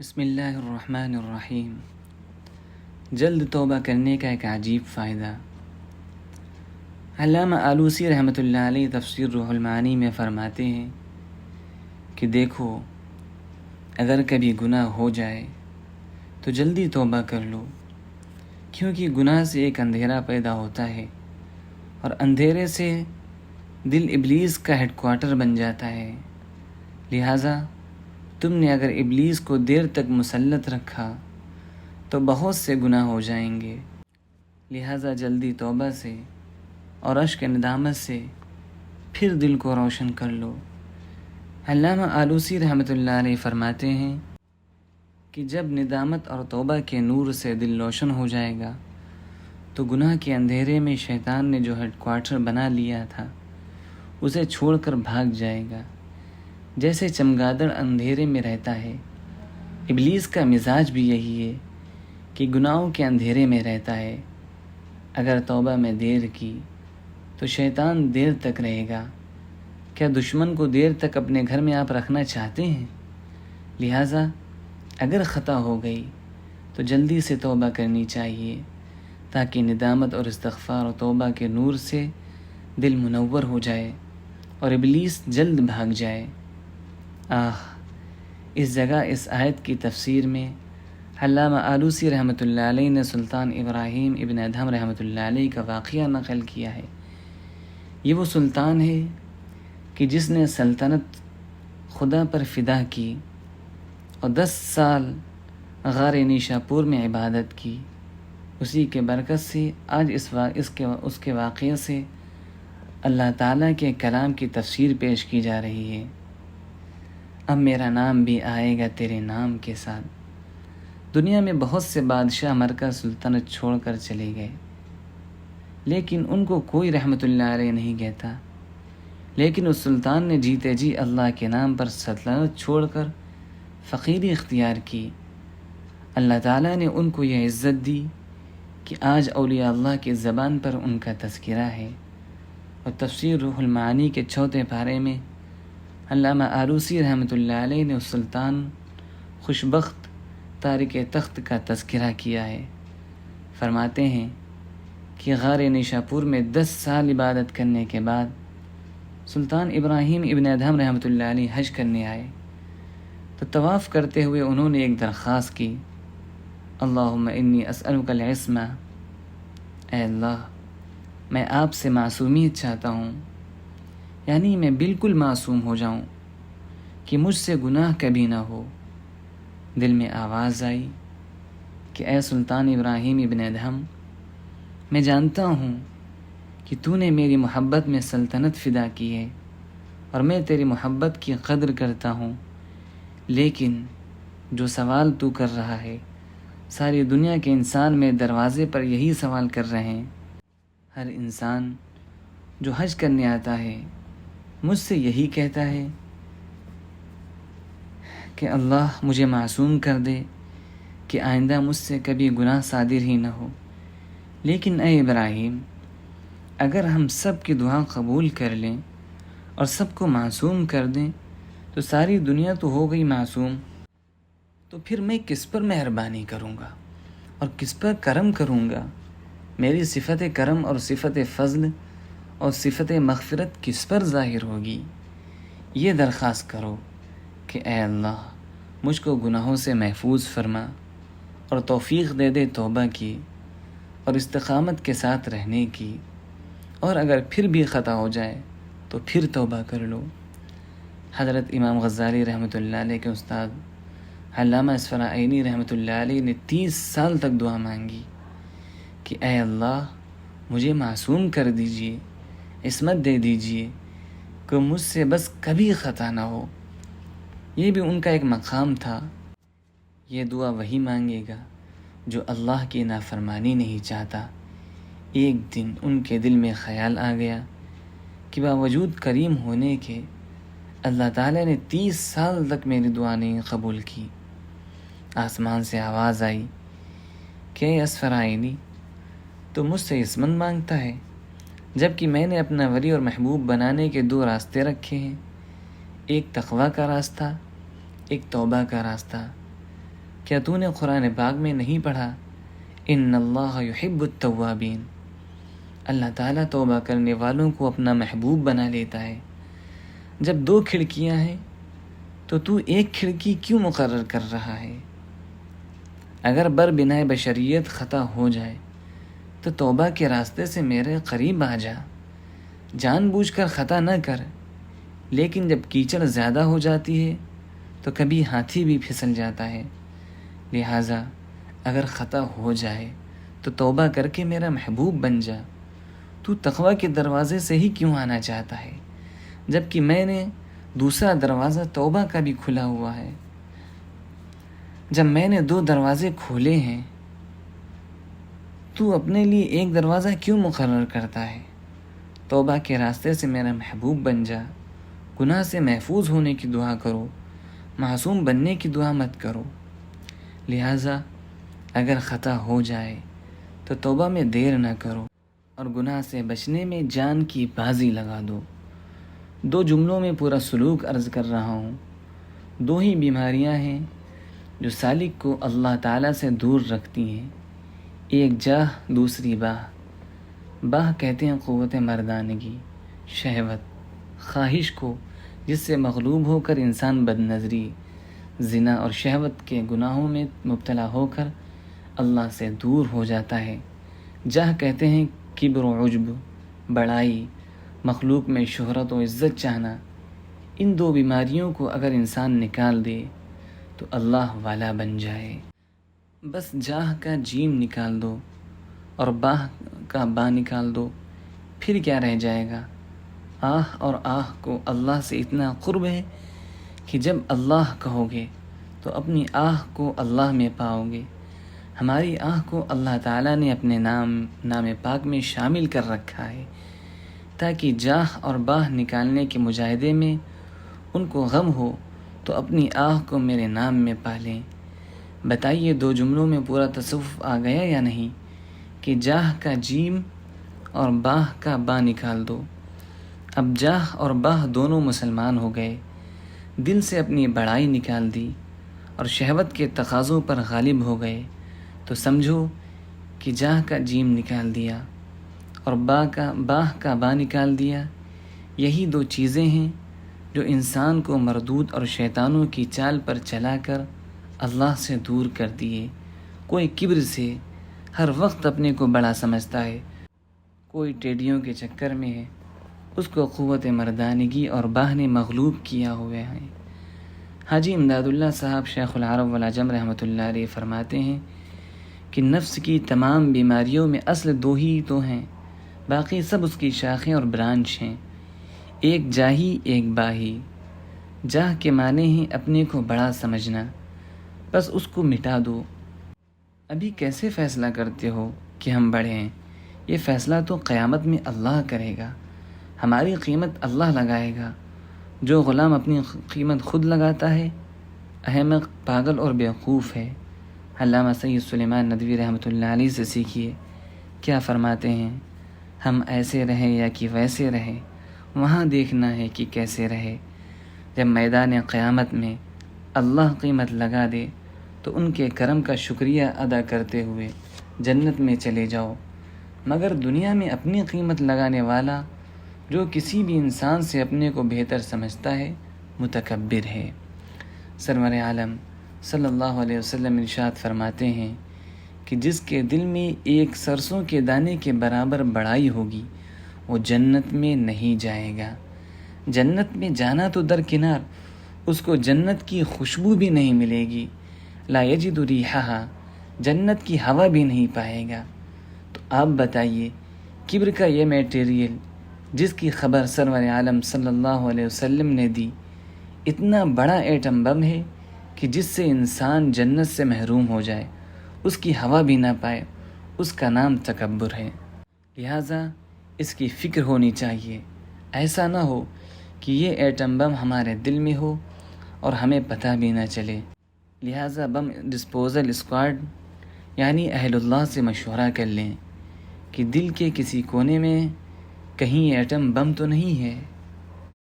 بسم اللہ الرحمن الرحیم۔ جلد توبہ کرنے کا ایک عجیب فائدہ۔ علامہ آلوسی رحمۃ اللہ علیہ تفسیر روح المعانی میں فرماتے ہیں کہ دیکھو، اگر کبھی گناہ ہو جائے تو جلدی توبہ کر لو، کیونکہ گناہ سے ایک اندھیرا پیدا ہوتا ہے اور اندھیرے سے دل ابلیس کا ہیڈ کوارٹر بن جاتا ہے۔ لہٰذا تم نے اگر ابلیس کو دیر تک مسلط رکھا تو بہت سے گناہ ہو جائیں گے، لہٰذا جلدی توبہ سے اور اشک ندامت سے پھر دل کو روشن کر لو۔ علامہ آلوسی رحمۃ اللہ علیہ فرماتے ہیں کہ جب ندامت اور توبہ کے نور سے دل روشن ہو جائے گا تو گناہ کے اندھیرے میں شیطان نے جو ہیڈ کوارٹر بنا لیا تھا اسے چھوڑ کر بھاگ جائے گا۔ جیسے چمگادڑ اندھیرے میں رہتا ہے، ابلیس کا مزاج بھی یہی ہے کہ گناہوں کے اندھیرے میں رہتا ہے۔ اگر توبہ میں دیر کی تو شیطان دیر تک رہے گا۔ کیا دشمن کو دیر تک اپنے گھر میں آپ رکھنا چاہتے ہیں؟ لہٰذا اگر خطا ہو گئی تو جلدی سے توبہ کرنی چاہیے تاکہ ندامت اور استغفار و توبہ کے نور سے دل منور ہو جائے اور ابلیس جلد بھاگ جائے۔ اس جگہ اس آیت کی تفسیر میں علامہ آلوسی رحمۃ اللہ علیہ نے سلطان ابراہیم ابن ادہم رحمۃ اللہ علیہ کا واقعہ نقل کیا ہے۔ یہ وہ سلطان ہے کہ جس نے سلطنت خدا پر فدا کی اور 10 سال غار نیشاپور میں عبادت کی۔ اسی کے برکت سے آج اس کے واقعے سے اللہ تعالیٰ کے کلام کی تفسیر پیش کی جا رہی ہے۔ اب میرا نام بھی آئے گا تیرے نام کے ساتھ۔ دنیا میں بہت سے بادشاہ مر کر سلطنت چھوڑ کر چلے گئے، لیکن ان کو کوئی رحمت اللہ علیہ نہیں کہتا۔ لیکن اس سلطان نے جیتے جی اللہ کے نام پر سلطنت چھوڑ کر فقیری اختیار کی۔ اللہ تعالیٰ نے ان کو یہ عزت دی کہ آج اولیاء اللہ کی زبان پر ان کا تذکرہ ہے۔ اور تفسیر روح المعانی کے 4 پارے میں علامہ آلوسی رحمۃ اللہ علیہ نے اس سلطان خوشبخت تارک تخت کا تذکرہ کیا ہے۔ فرماتے ہیں کہ غار نیشاپور میں 10 سال عبادت کرنے کے بعد سلطان ابراہیم ابن ادہم رحمۃ اللہ علیہ حج کرنے آئے تو طواف کرتے ہوئے انہوں نے ایک درخواست کی، اللہم انی اسألک العصمہ، اے اللہ میں آپ سے معصومیت چاہتا ہوں، یعنی میں بالکل معصوم ہو جاؤں کہ مجھ سے گناہ کبھی نہ ہو۔ دل میں آواز آئی کہ اے سلطان ابراہیم ابن ادہم، میں جانتا ہوں کہ تو نے میری محبت میں سلطنت فدا کی ہے اور میں تیری محبت کی قدر کرتا ہوں، لیکن جو سوال تو کر رہا ہے ساری دنیا کے انسان میرے دروازے پر یہی سوال کر رہے ہیں۔ ہر انسان جو حج کرنے آتا ہے مجھ سے یہی کہتا ہے کہ اللہ مجھے معصوم کر دے کہ آئندہ مجھ سے کبھی گناہ صادر ہی نہ ہو۔ لیکن اے ابراہیم، اگر ہم سب کی دعا قبول کر لیں اور سب کو معصوم کر دیں تو ساری دنیا تو ہو گئی معصوم، تو پھر میں کس پر مہربانی کروں گا اور کس پر کرم کروں گا؟ میری صفت کرم اور صفت فضل اور صفت مغفرت کس پر ظاہر ہوگی؟ یہ درخواست کرو کہ اے اللہ مجھ کو گناہوں سے محفوظ فرما اور توفیق دے دے توبہ کی اور استقامت کے ساتھ رہنے کی، اور اگر پھر بھی خطا ہو جائے تو پھر توبہ کر لو۔ حضرت امام غزالی رحمۃ اللہ علیہ کے استاد علامہ اسفراینی رحمۃ اللہ علیہ نے 30 سال تک دعا مانگی کہ اے اللہ مجھے معصوم کر دیجئے، عصمت دے دیجئے کہ مجھ سے بس کبھی خطا نہ ہو۔ یہ بھی ان کا ایک مقام تھا۔ یہ دعا وہی مانگے گا جو اللہ کی نافرمانی نہیں چاہتا۔ ایک دن ان کے دل میں خیال آ گیا کہ باوجود کریم ہونے کے اللہ تعالیٰ نے 30 سال تک میری دعا نہیں قبول کی۔ آسمان سے آواز آئی کہ اے اسفرائینی، تو مجھ سے عصمت مانگتا ہے جبکہ میں نے اپنا ولی اور محبوب بنانے کے 2 راستے رکھے ہیں، ایک تقویٰ کا راستہ، ایک توبہ کا راستہ۔ کیا تو نے قرآن پاک میں نہیں پڑھا ان اللہ یحب التوابین، اللہ تعالیٰ توبہ کرنے والوں کو اپنا محبوب بنا لیتا ہے۔ جب 2 کھڑکیاں ہیں تو ایک کھڑکی کیوں مقرر کر رہا ہے؟ اگر بر بنائے بشریت خطا ہو جائے تو توبہ کے راستے سے میرے قریب آ جا، جان بوجھ کر خطا نہ کر، لیکن جب کیچڑ زیادہ ہو جاتی ہے تو کبھی ہاتھی بھی پھسل جاتا ہے، لہٰذا اگر خطا ہو جائے تو توبہ کر کے میرا محبوب بن جا۔ تو تقویٰ کے دروازے سے ہی کیوں آنا چاہتا ہے جبکہ میں نے دوسرا دروازہ توبہ کا بھی کھلا ہوا ہے؟ جب میں نے 2 دروازے کھولے ہیں تو اپنے لیے ایک دروازہ کیوں مقرر کرتا ہے؟ توبہ کے راستے سے میرا محبوب بن جا، گناہ سے محفوظ ہونے کی دعا کرو، معصوم بننے کی دعا مت کرو۔ لہٰذا اگر خطا ہو جائے تو توبہ میں دیر نہ کرو اور گناہ سے بچنے میں جان کی بازی لگا دو۔ 2 جملوں میں پورا سلوک عرض کر رہا ہوں۔ 2 ہی بیماریاں ہیں جو سالک کو اللہ تعالیٰ سے دور رکھتی ہیں، ایک جاہ، دوسری باہ۔ باہ کہتے ہیں قوت مردانگی، شہوت، خواہش کو، جس سے مغلوب ہو کر انسان بد نظری، زنا اور شہوت کے گناہوں میں مبتلا ہو کر اللہ سے دور ہو جاتا ہے۔ جاہ کہتے ہیں کبر و عجب، بڑائی، مخلوق میں شہرت و عزت چاہنا۔ ان 2 بیماریوں کو اگر انسان نکال دے تو اللہ والا بن جائے۔ بس جاہ کا جیم نکال دو اور باہ کا با نکال دو، پھر کیا رہ جائے گا؟ آہ اور آہ کو اللہ سے اتنا قرب ہے کہ جب اللہ کہو گے تو اپنی آہ کو اللہ میں پاؤ گے۔ ہماری آہ کو اللہ تعالیٰ نے اپنے نام پاک میں شامل کر رکھا ہے تاکہ جاہ اور باہ نکالنے کے مجاہدے میں ان کو غم ہو تو اپنی آہ کو میرے نام میں پا لیں۔ بتائیے 2 جملوں میں پورا تصوف آ گیا یا نہیں کہ جاہ کا جیم اور باہ کا با نکال دو۔ اب جاہ اور باہ دونوں مسلمان ہو گئے، دل سے اپنی بڑائی نکال دی اور شہوت کے تقاضوں پر غالب ہو گئے تو سمجھو کہ جاہ کا جیم نکال دیا اور باہ کا با نکال دیا۔ یہی 2 چیزیں ہیں جو انسان کو مردود اور شیطانوں کی چال پر چلا کر اللہ سے دور کر دیے۔ کوئی کبر سے ہر وقت اپنے کو بڑا سمجھتا ہے، کوئی ٹیڈیوں کے چکر میں ہے، اس کو قوت مردانگی اور باہ نے مغلوب کیا ہوئے ہیں۔ حاجی امداد اللہ صاحب شیخ العرب والعجم رحمۃ اللہ علیہ فرماتے ہیں کہ نفس کی تمام بیماریوں میں اصل 2 ہی تو ہیں، باقی سب اس کی شاخیں اور برانچ ہیں۔ ایک جاہی، ایک باہی۔ جاہ کے معنی ہیں اپنے کو بڑا سمجھنا، بس اس کو مٹا دو۔ ابھی کیسے فیصلہ کرتے ہو کہ ہم بڑے ہیں؟ یہ فیصلہ تو قیامت میں اللہ کرے گا، ہماری قیمت اللہ لگائے گا۔ جو غلام اپنی قیمت خود لگاتا ہے احمق، پاگل اور بیوقوف ہے۔ علامہ سید سلیمان ندوی رحمۃ اللہ علیہ سے سیکھیے، کیا فرماتے ہیں؟ ہم ایسے رہیں یا کہ ویسے رہیں، وہاں دیکھنا ہے کہ کیسے رہے۔ جب میدان قیامت میں اللہ قیمت لگا دے تو ان کے کرم کا شکریہ ادا کرتے ہوئے جنت میں چلے جاؤ، مگر دنیا میں اپنی قیمت لگانے والا جو کسی بھی انسان سے اپنے کو بہتر سمجھتا ہے متکبر ہے۔ سرور عالم صلی اللہ علیہ وسلم ارشاد فرماتے ہیں کہ جس کے دل میں ایک سرسوں کے دانے کے برابر بڑائی ہوگی وہ جنت میں نہیں جائے گا۔ جنت میں جانا تو درکنار، اس کو جنت کی خوشبو بھی نہیں ملے گی، لا یجد ریحہا، جنت کی ہوا بھی نہیں پائے گا۔ تو آپ بتائیے کبر کا یہ میٹیریل جس کی خبر سرور عالم صلی اللہ علیہ وسلم نے دی، اتنا بڑا ایٹم بم ہے کہ جس سے انسان جنت سے محروم ہو جائے، اس کی ہوا بھی نہ پائے، اس کا نام تکبر ہے۔ لہٰذا اس کی فکر ہونی چاہیے، ایسا نہ ہو کہ یہ ایٹم بم ہمارے دل میں ہو اور ہمیں پتہ بھی نہ چلے۔ لہٰذا بم ڈسپوزل اسکواڈ یعنی اہل اللہ سے مشورہ کر لیں کہ دل کے کسی کونے میں کہیں ایٹم بم تو نہیں ہے۔